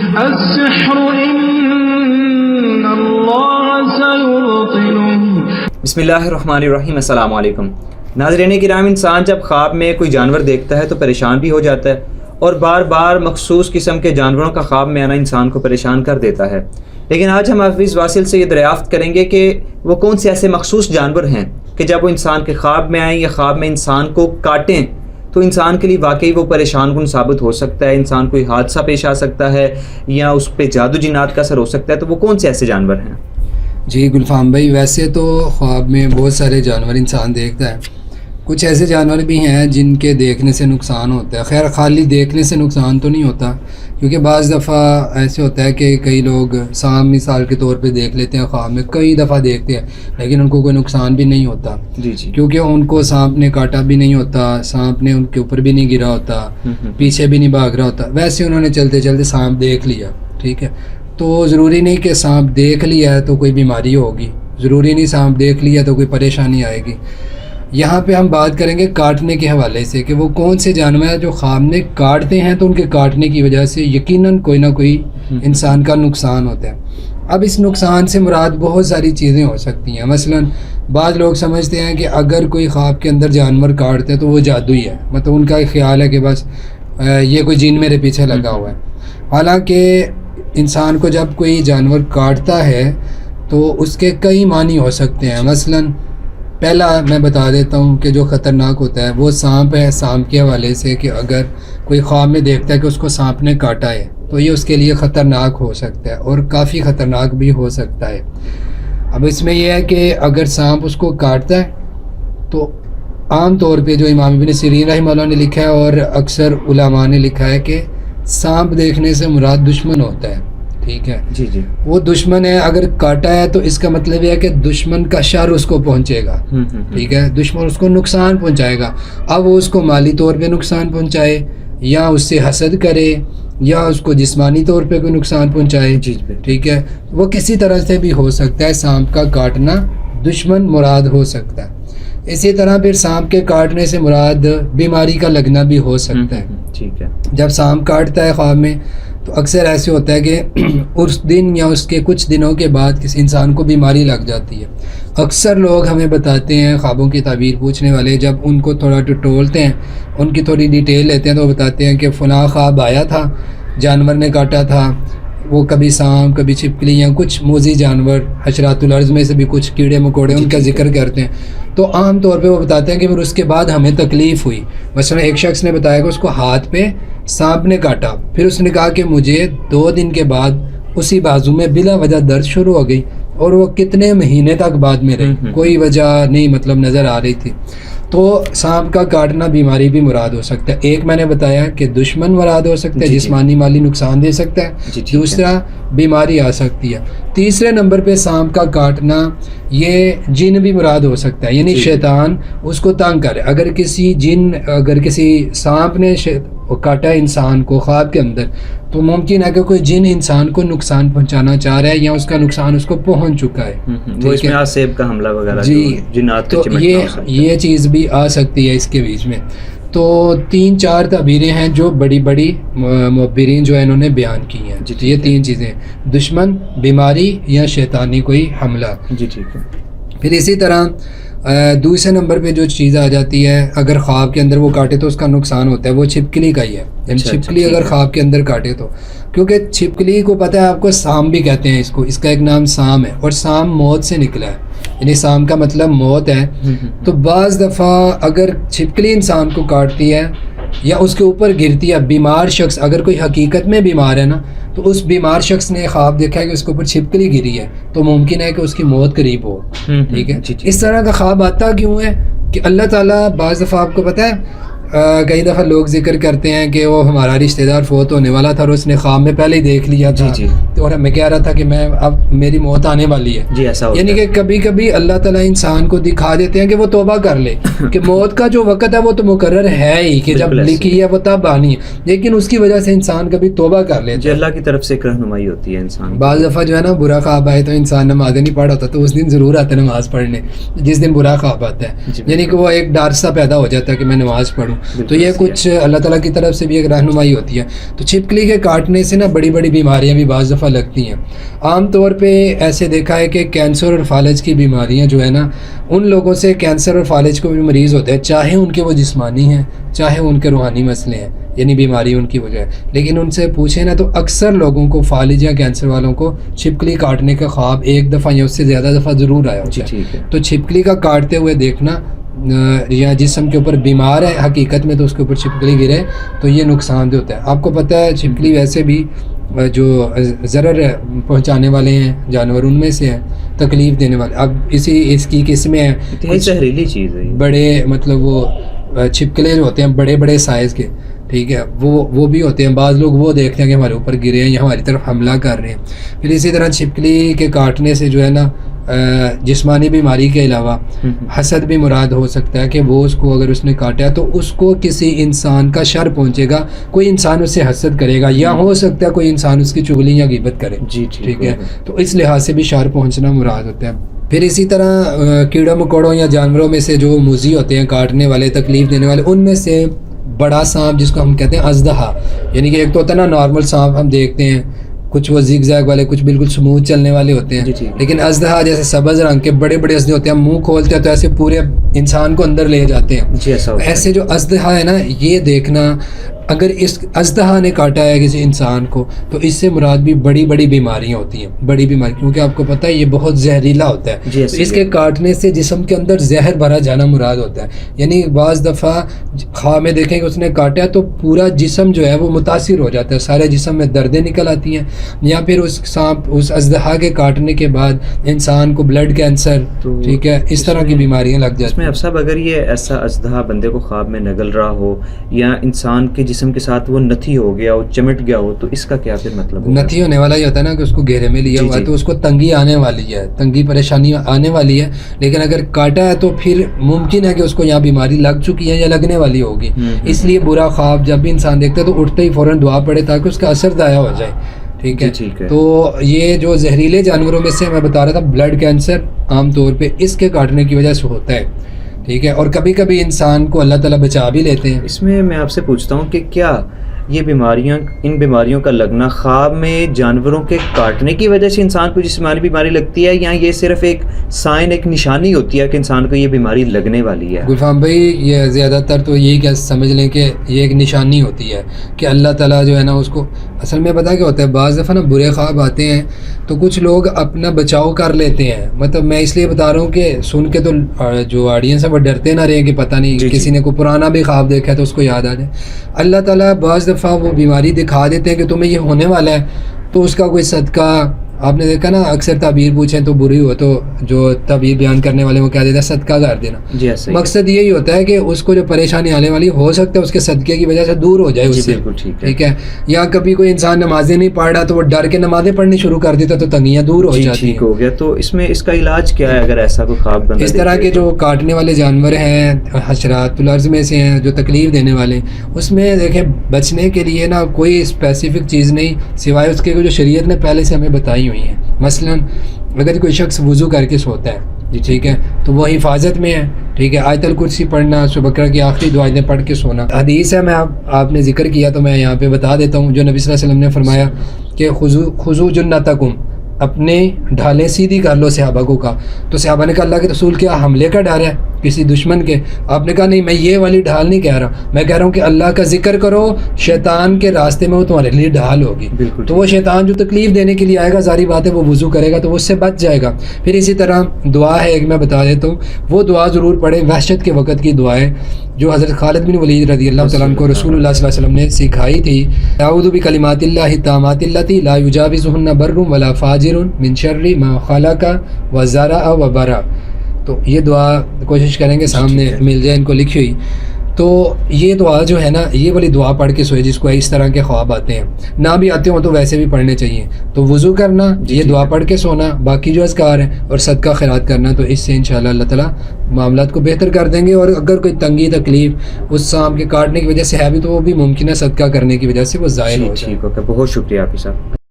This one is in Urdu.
السحر إن الله سيبطله. بسم اللہ الرحمن الرحیم. السلام علیکم ناظرین کرام. انسان جب خواب میں کوئی جانور دیکھتا ہے تو پریشان بھی ہو جاتا ہے، اور بار بار مخصوص قسم کے جانوروں کا خواب میں آنا انسان کو پریشان کر دیتا ہے. لیکن آج ہم حافظ واصل سے یہ دریافت کریں گے کہ وہ کون سے ایسے مخصوص جانور ہیں کہ جب وہ انسان کے خواب میں آئیں یا خواب میں انسان کو کاٹیں تو انسان کے لیے واقعی وہ پریشان کن ثابت ہو سکتا ہے، انسان کوئی حادثہ پیش آ سکتا ہے یا اس پہ جادو جنات کا اثر ہو سکتا ہے. تو وہ کون سے ایسے جانور ہیں؟ جی گلفام بھائی، ویسے تو خواب میں بہت سارے جانور انسان دیکھتا ہے. کچھ ایسے جانور بھی ہیں جن کے دیکھنے سے نقصان ہوتا ہے. خیر خالی دیکھنے سے نقصان تو نہیں ہوتا، کیونکہ بعض دفعہ ایسے ہوتا ہے کہ کئی لوگ سانپ مثال کے طور پہ دیکھ لیتے ہیں، خواب میں کئی دفعہ دیکھتے ہیں لیکن ان کو کوئی نقصان بھی نہیں ہوتا. جی کیونکہ ان کو سانپ نے کاٹا بھی نہیں ہوتا، سانپ نے ان کے اوپر بھی نہیں گرا ہوتا، پیچھے بھی نہیں بھاگ رہا ہوتا. ویسے انہوں نے چلتے چلتے سانپ دیکھ لیا، ٹھیک ہے. تو ضروری نہیں کہ سانپ دیکھ لیا ہے تو کوئی بیماری ہوگی، ضروری نہیں سانپ دیکھ لیا تو کوئی پریشانی آئے گی. یہاں پہ ہم بات کریں گے کاٹنے کے حوالے سے کہ وہ کون سے جانور ہیں جو خواب میں کاٹتے ہیں تو ان کے کاٹنے کی وجہ سے یقیناً کوئی نہ کوئی انسان کا نقصان ہوتا ہے. اب اس نقصان سے مراد بہت ساری چیزیں ہو سکتی ہیں. مثلاً بعض لوگ سمجھتے ہیں کہ اگر کوئی خواب کے اندر جانور کاٹتے ہیں تو وہ جادوئی ہے، مطلب ان کا ایک خیال ہے کہ بس یہ کوئی جن میرے پیچھے لگا ہوا ہے. حالانکہ انسان کو جب کوئی جانور کاٹتا ہے تو اس کے کئی معنی ہو سکتے ہیں. مثلاً پہلا میں بتا دیتا ہوں کہ جو خطرناک ہوتا ہے وہ سانپ ہے. سانپ کے حوالے سے کہ اگر کوئی خواب میں دیکھتا ہے کہ اس کو سانپ نے کاٹا ہے تو یہ اس کے لیے خطرناک ہو سکتا ہے اور کافی خطرناک بھی ہو سکتا ہے. اب اس میں یہ ہے کہ اگر سانپ اس کو کاٹتا ہے تو عام طور پہ جو امام ابن سیرین رحمہ اللہ نے لکھا ہے اور اکثر علماء نے لکھا ہے کہ سانپ دیکھنے سے مراد دشمن ہوتا ہے، ٹھیک ہے. جی وہ دشمن ہے. اگر کاٹا ہے تو اس کا مطلب یہ ہے کہ دشمن کا شر اس کو پہنچے گا، ٹھیک ہے. دشمن اس کو نقصان پہنچائے گا. اب وہ اس کو مالی طور پہ نقصان پہنچائے یا اس سے حسد کرے یا اس کو جسمانی طور پہ کوئی نقصان پہنچائے، ٹھیک ہے. وہ کسی طرح سے بھی ہو سکتا ہے. سانپ کا کاٹنا دشمن مراد ہو سکتا ہے. اسی طرح پھر سانپ کے کاٹنے سے مراد بیماری کا لگنا بھی ہو سکتا ہے، ٹھیک ہے. جب سانپ کاٹتا ہے خواب میں تو اکثر ایسے ہوتا ہے کہ اس دن یا اس کے کچھ دنوں کے بعد کسی انسان کو بیماری لگ جاتی ہے. اکثر لوگ ہمیں بتاتے ہیں، خوابوں کی تعبیر پوچھنے والے، جب ان کو تھوڑا ٹٹولتے ہیں، ان کی تھوڑی ڈیٹیل لیتے ہیں تو وہ بتاتے ہیں کہ فلاں خواب آیا تھا، جانور نے کاٹا تھا. وہ کبھی سانپ، کبھی چھپکلی یا کچھ موذی جانور، حشرات الارض میں سے بھی کچھ کیڑے مکوڑے، ان کا ذکر کرتے ہیں. تو عام طور پہ وہ بتاتے ہیں کہ پھر اس کے بعد ہمیں تکلیف ہوئی. مثلا ایک شخص نے بتایا کہ اس کو ہاتھ پہ سانپ نے کاٹا، پھر اس نے کہا کہ مجھے 2 دن کے بعد اسی بازو میں بلا وجہ درد شروع ہو گئی اور وہ کتنے مہینے تک بعد میں رہی، کوئی وجہ نہیں مطلب نظر آ رہی تھی. تو سانپ کا کاٹنا بیماری بھی مراد ہو سکتا ہے. ایک میں نے بتایا کہ دشمن مراد ہو سکتا ہے، جسمانی مالی نقصان دے سکتا ہے. دوسرا بیماری آ سکتی ہے. تیسرے نمبر پہ سانپ کا کاٹنا یہ جن بھی مراد ہو سکتا ہے، یعنی شیطان اس کو تنگ کرے. اگر کسی سانپ نے کاٹا انسان کو خواب کے اندر تو ممکن ہے کہ کوئی جن انسان کو نقصان پہنچانا چاہ رہا ہے یا اس کا نقصان اس کو پہنچ چکا ہے. وہ اس میں آسیب کا حملہ وغیرہ، جی جنات تو یہ چیز بھی آ سکتی ہے اس کے بیچ میں. تو 3-4 تعبیریں ہیں جو بڑی بڑی معبرین جو ہے انہوں نے بیان کی ہیں. یہ 3 چیزیں: دشمن، بیماری یا شیطانی کوئی حملہ. جی ٹھیک ہے. پھر اسی طرح دوسرے نمبر پہ جو چیز آ جاتی ہے، اگر خواب کے اندر وہ کاٹے تو اس کا نقصان ہوتا ہے، وہ چھپکلی کا ہی ہے. چھپکلی اگر خواب کے اندر کاٹے تو، کیونکہ چھپکلی کو پتہ ہے آپ کو سام بھی کہتے ہیں اس کا ایک نام سام ہے، اور سام موت سے نکلا ہے، یعنی سام کا مطلب موت ہے. تو بعض دفعہ اگر چھپکلی انسان کو کاٹتی ہے یا اس کے اوپر گرتی ہے، بیمار شخص اگر کوئی حقیقت میں بیمار ہے نا، تو اس بیمار شخص نے خواب دیکھا ہے کہ اس کے اوپر چھپکلی گری ہے تو ممکن ہے کہ اس کی موت قریب ہو، ٹھیک ہے. اس طرح کا خواب آتا کیوں ہے کہ اللہ تعالیٰ بعض دفعہ آپ کو پتہ ہے کئی دفعہ لوگ ذکر کرتے ہیں کہ وہ ہمارا رشتہ دار فوت ہونے والا تھا اور اس نے خواب میں پہلے ہی دیکھ لیا تھا، تو اور میں کہہ رہا تھا کہ میں اب میری موت آنے والی ہے. جی ایسا ہوتا یعنی کہ کبھی کبھی اللہ تعالیٰ انسان کو دکھا دیتے ہیں کہ وہ توبہ کر لے کہ موت کا جو وقت ہے وہ تو مقرر ہے ہی کہ جب لکھی ہے وہ تب آنی ہے, لیکن اس کی وجہ سے انسان کبھی توبہ کر لیتا ہے. جی اللہ کی طرف سے ایک رہنمائی ہوتی ہے انسان. بعض دفعہ جو ہے نا برا خواب آئے تو انسان نماز نہیں پڑھا ہوتا, تو اس دن ضرور آتا ہے نماز پڑھنے جس دن برا خواب آتا ہے, یعنی کہ وہ ایک ڈر سا پیدا ہو جاتا ہے کہ میں نماز پڑھوں. تو یہ کچھ اللہ تعالیٰ کی طرف سے بھی ایک رہنمائی ہوتی ہے. تو چھپکلی کے کاٹنے سے نا بڑی بڑی بیماریاں بھی بعض دفعہ لگتی ہیں. عام طور پہ ایسے دیکھا ہے کہ کینسر اور فالج کی بیماریاں جو ہے نا, ان لوگوں سے کینسر اور فالج کو بھی مریض ہوتے ہیں, چاہے ان کے وہ جسمانی ہیں چاہے ان کے روحانی مسئلے ہیں, یعنی بیماری ان کی وجہ ہے. لیکن ان سے پوچھیں نا تو اکثر لوگوں کو فالج یا کینسر والوں کو چھپکلی کاٹنے کا خواب ایک دفعہ یا اس سے زیادہ دفعہ ضرور آیا ہوتا ہے. تو چھپکلی کا کاٹتے ہوئے دیکھنا یا جسم کے اوپر بیمار ہے حقیقت میں تو اس کے اوپر چھپکلی گرے تو یہ نقصان دہ ہوتا ہے. آپ کو پتہ ہے چھپکلی ویسے بھی جو ضرر پہنچانے والے ہیں جانور ان میں سے ہیں, تکلیف دینے والے. اب اس کی قسمیں ہیں, زہریلی چیز ہے بڑے مطلب وہ چھپکلے جو ہوتے ہیں بڑے بڑے سائز کے, ٹھیک ہے, وہ بھی ہوتے ہیں. بعض لوگ وہ دیکھتے ہیں کہ ہمارے اوپر گرے ہیں یا ہماری طرف حملہ کر رہے ہیں. پھر اسی طرح چھپکلی کے کاٹنے سے جو ہے نا جسمانی بیماری کے علاوہ حسد بھی مراد ہو سکتا ہے کہ وہ اس کو اگر اس نے کاٹا تو اس کو کسی انسان کا شر پہنچے گا, کوئی انسان اس سے حسد کرے گا, یا ہو سکتا ہے کوئی انسان اس کی چغلی یا غیبت کرے. جی ٹھیک ہے, تو اس لحاظ سے بھی شر پہنچنا مراد ہوتا ہے. پھر اسی طرح کیڑوں مکوڑوں یا جانوروں میں سے جو موذی ہوتے ہیں کاٹنے والے تکلیف دینے والے, ان میں سے بڑا سانپ جس کو ہم کہتے ہیں اژدہا, یعنی کہ ایک تو ہوتا ہے نا نارمل سانپ ہم دیکھتے ہیں, کچھ وہ زگ زیگ والے, کچھ بالکل سموتھ چلنے والے ہوتے ہیں. لیکن اژدہا جیسے سبز رنگ کے بڑے بڑے اژدہے ہوتے ہیں, منہ کھولتے ہیں تو ایسے پورے انسان کو اندر لے جاتے ہیں. ایسے جو اژدہا ہے نا, یہ دیکھنا اگر اس اژدہا نے کاٹا ہے کسی انسان کو تو اس سے مراد بھی بڑی بڑی بیماریاں ہوتی ہیں, بڑی بیماری, کیونکہ آپ کو پتہ ہے یہ بہت زہریلا ہوتا ہے. تو اس کے کاٹنے سے جسم کے اندر زہر بھرا جانا مراد ہوتا ہے. یعنی بعض دفعہ خواہ میں دیکھیں کہ اس نے کاٹا تو پورا جسم جو ہے وہ متاثر ہو جاتا ہے, سارے جسم میں دردیں نکل آتی ہیں, یا پھر اس سانپ اس اژدہا کے کاٹنے کے بعد انسان کو بلڈ کینسر, ٹھیک ہے, اس طرح کی بیماریاں لگ جاتی ہیں. اب صاحب اگر یہ ایسا اژدہا بندے کو خواب میں نگل رہا ہو یا انسان کے جسم کے ساتھ وہ نتھی ہو گیا ہو, چمٹ گیا ہو, تو اس کا کیا پھر مطلب ہوگا؟ نتھی ہونے والا یہ ہوتا ہے نا کہ اس کو گھیرے میں لیا ہوا ہے تو اس کو تنگی آنے والی ہے, تنگی پریشانی آنے والی ہے. لیکن اگر کاٹا ہے تو پھر ممکن ہے کہ اس کو یہاں بیماری لگ چکی ہے یا لگنے والی ہوگی. اس لیے برا خواب جب بھی انسان دیکھتا ہے تو اٹھتے ہی فوراً دعا پڑے تاکہ اس کا اثر ضائع ہو جائے. ٹھیک ہے, تو یہ جو زہریلے جانوروں میں سے میں بتا رہا تھا بلڈ کینسر عام طور پہ اس کے کاٹنے کی وجہ سے ہوتا ہے. ٹھیک ہے, اور کبھی کبھی انسان کو اللہ تعالیٰ بچا بھی لیتے ہیں. اس میں میں آپ سے پوچھتا ہوں کہ کیا یہ بیماریاں, ان بیماریوں کا لگنا خواب میں جانوروں کے کاٹنے کی وجہ سے انسان کو جسمانی بیماری لگتی ہے, یا یہ صرف ایک سائن, ایک نشانی ہوتی ہے کہ انسان کو یہ بیماری لگنے والی ہے؟ گلفام بھائی یہ زیادہ تر تو یہی کیا سمجھ لیں کہ یہ ایک نشانی ہوتی ہے کہ اللہ تعالیٰ جو ہے نا اس کو, اصل میں پتہ کیا ہوتا ہے بعض دفعہ نا برے خواب آتے ہیں تو کچھ لوگ اپنا بچاؤ کر لیتے ہیں. مطلب میں اس لیے بتا رہا ہوں کہ سن کے تو جو آڈینس ہے وہ ڈرتے نہ رہیں کہ پتہ نہیں کسی نے کوئی پرانا بھی خواب دیکھا ہے تو اس کو یاد آ جائے. اللہ تعالیٰ بعض دفعہ وہ بیماری دکھا دیتے ہیں کہ تمہیں یہ ہونے والا ہے, تو اس کا کوئی صدقہ, آپ نے دیکھا نا اکثر تعبیر پوچھیں تو بری ہو تو جو تعبیر بیان کرنے والے وہ کہہ دیتا ہے صدقہ کر دینا. مقصد یہی ہوتا ہے کہ اس کو جو پریشانی آنے والی ہو سکتا ہے اس کے صدقے کی وجہ سے دور ہو جائے اس سے. ٹھیک ہے, یا کبھی کوئی انسان نمازیں نہیں پڑھ رہا تو وہ ڈر کے نمازیں پڑھنی شروع کر دیتا تو تنگیاں دور ہو جاتی ہیں. ہو گیا. تو اس میں اس کا علاج کیا ہے اگر ایسا کوئی خواب بندہ اس طرح کے جو کاٹنے والے جانور ہیں حشرات الارض میں سے ہیں جو تکلیف دینے والے, اس میں دیکھیں بچنے کے لیے نا کوئی اسپیسیفک چیز نہیں سوائے اس کے جو شریعت نے پہلے سے ہمیں بتائی ہوئی ہیں. مثلا اگر کوئی شخص وضو کر کے سوتا ہے, ٹھیک ہے, تو وہ حفاظت میں ہے. ٹھیک ہے, آیت الکرسی پڑھنا, سورہ بقرہ کی آخری دعائیں پڑھ کے سونا. حدیث ہے, میں آپ نے ذکر کیا تو میں یہاں پہ بتا دیتا ہوں, جو نبی صلی اللہ علیہ وسلم نے فرمایا کہ خذو جنتکم, اپنے ڈھالیں سیدھی کر لو صحابہ کو کہا. تو صحابہ نے کہا اللہ کے رسول کیا حملے کا ڈر ہے کسی دشمن کے؟ آپ نے کہا نہیں, میں یہ والی ڈھال نہیں کہہ رہا, میں کہہ رہا ہوں کہ اللہ کا ذکر کرو, شیطان کے راستے میں وہ تمہارے لیے ڈھال ہوگی. تو وہ شیطان جو تکلیف دینے کے لیے آئے گا ظاہری بات ہے وہ وضو کرے گا تو وہ اس سے بچ جائے گا. پھر اسی طرح دعا ہے ایک, میں بتا دیتا ہوں, وہ دعا ضرور پڑھیں, وحشت کے وقت کی دعا ہے جو حضرت خالد بن ولید رضی اللہ تعالیٰ عنہ کو رسول اللہ صلی اللہ علیہ وسلم نے سکھائی تھی. اعوذ بکلمات اللہ التامات اللتی لا یجاوزہن بر ولا فاجر من شر ما خلق وزرع وبرع. تو یہ دعا کوشش کریں گے سامنے مل جائے ان کو لکھی ہوئی. تو یہ دعا جو ہے نا، یہ والی دعا پڑھ کے سوئے جس کو اس طرح کے خواب آتے ہیں، نہ بھی آتے ہوں تو ویسے بھی پڑھنے چاہیے. تو وضو کرنا، یہ دعا پڑھ کے سونا، باقی جو اذکار ہیں اور صدقہ خیرات کرنا، تو اس سے انشاءاللہ اللہ تعالیٰ معاملات کو بہتر کر دیں گے. اور اگر کوئی تنگی تکلیف اس سانپ کے کاٹنے کی وجہ سے ہے بھی تو وہ بھی ممکن ہے صدقہ کرنے کی وجہ سے وہ ظاہر ہو جائے. ٹھیک اوکے، بہت شکریہ آپ صاحب.